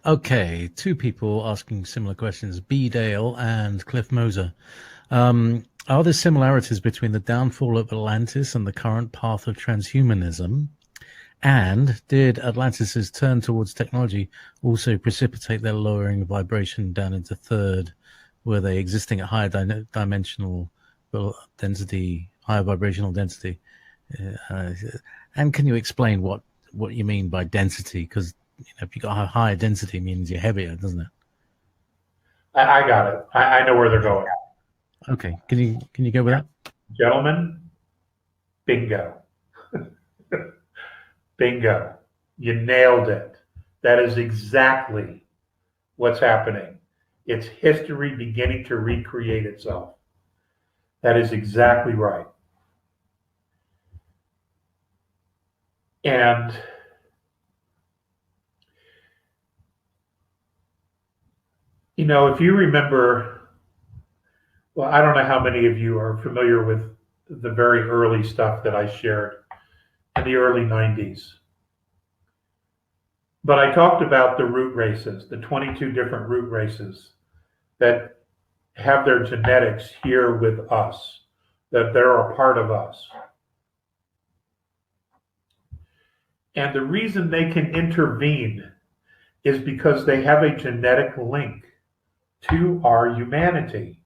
Okay, two people asking similar questions, B. Dale and Cliff Moser. Are there similarities between the downfall of Atlantis and the current path of transhumanism? And did Atlantis's turn towards technology also precipitate their lowering vibration down into third? Were they existing at higher dimensional density, higher vibrational density? Uh, and can you explain what you mean by density? Because if you got a higher density, it means you're heavier, doesn't it? I got it. I know where they're going. Okay, can you go with that? Gentlemen, bingo. Bingo. You nailed it. That is exactly what's happening. It's history beginning to recreate itself. That is exactly right. And if you remember, well, I don't know how many of you are familiar with the very early stuff that I shared in the early 90s. But I talked about the root races, the 22 different root races that have their genetics here with us, that they're a part of us. And the reason they can intervene is because they have a genetic link to our humanity.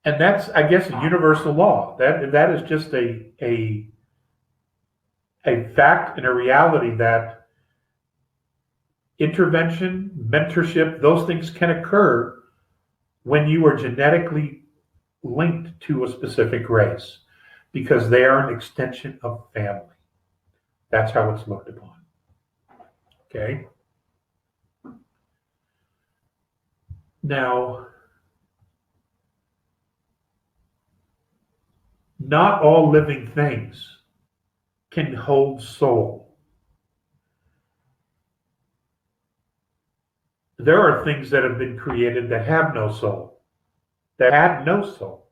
And that's, I guess, a universal law. That is just a fact and a reality that intervention, mentorship, those things can occur when you are genetically linked to a specific race because they are an extension of family. That's how it's looked upon. Okay? Now, not all living things can hold soul. There are things that have been created that have no soul, that had no soul,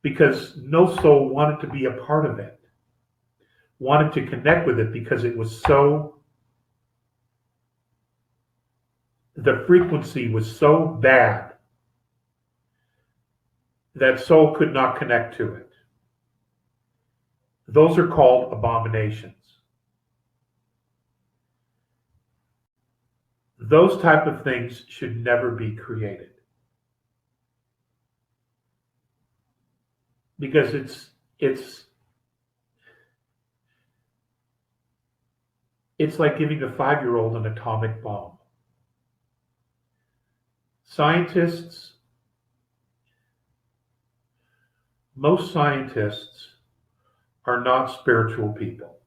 because no soul wanted to be a part of it, wanted to connect with it because it was so, the frequency was so bad that soul could not connect to it. Those are called abominations. Those type of things should never be created. Because it's like giving a 5-year-old an atomic bomb. Most scientists are not spiritual people.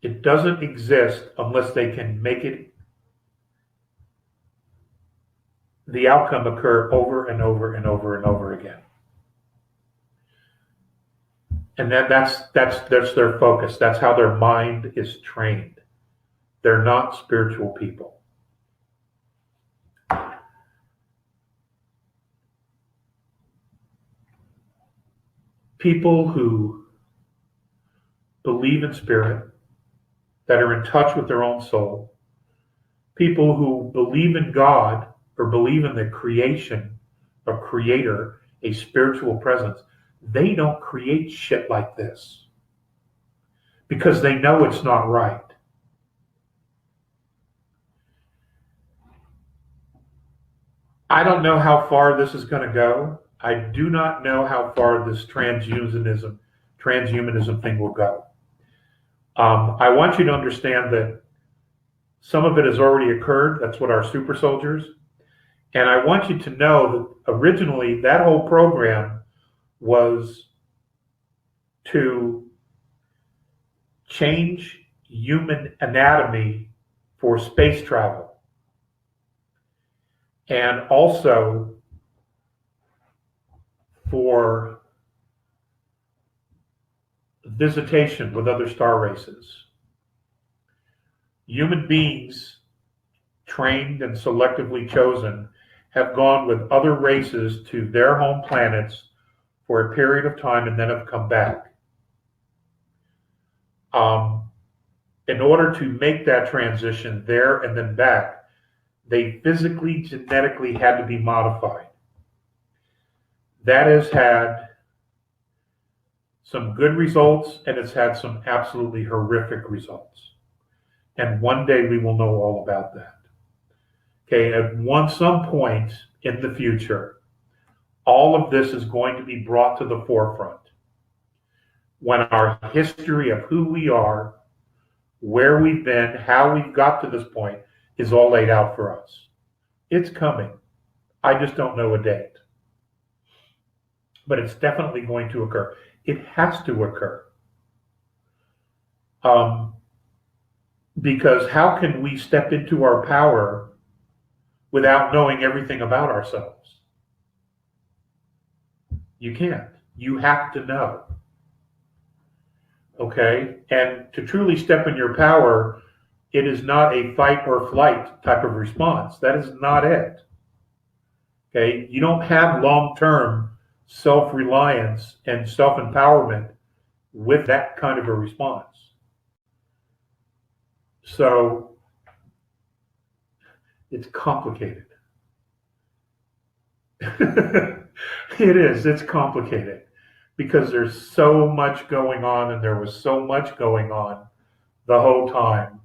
It doesn't exist unless they can make the outcome occur over and over and over and over again. And that's their focus. That's how their mind is trained. They're not spiritual people. People who believe in spirit, that are in touch with their own soul, people who believe in God or believe in the creation, a creator, a spiritual presence, they don't create shit like this because they know it's not right. I don't know how far this is going to go. I do not know how far this transhumanism thing will go. I want you to understand that some of it has already occurred. That's what our super soldiers. And I want you to know that originally that whole program was to change human anatomy for space travel and also for visitation with other star races. Human beings, trained and selectively chosen, have gone with other races to their home planets for a period of time and then have come back. In order to make that transition there and then back, they physically, genetically had to be modified. That has had some good results, and it's had some absolutely horrific results. And one day we will know all about that. Okay, at some point in the future, all of this is going to be brought to the forefront when our history of who we are, where we've been, how we've got to this point is all laid out for us. It's coming. I just don't know a date. But it's definitely going to occur. It has to occur. Because how can we step into our power without knowing everything about ourselves? You can't. You have to know. Okay? And to truly step in your power, it is not a fight or flight type of response. That is not it. Okay? You don't have long-term self-reliance and self-empowerment with that kind of a response. So it's complicated. It is. It's complicated because there's so much going on, and there was so much going on the whole time.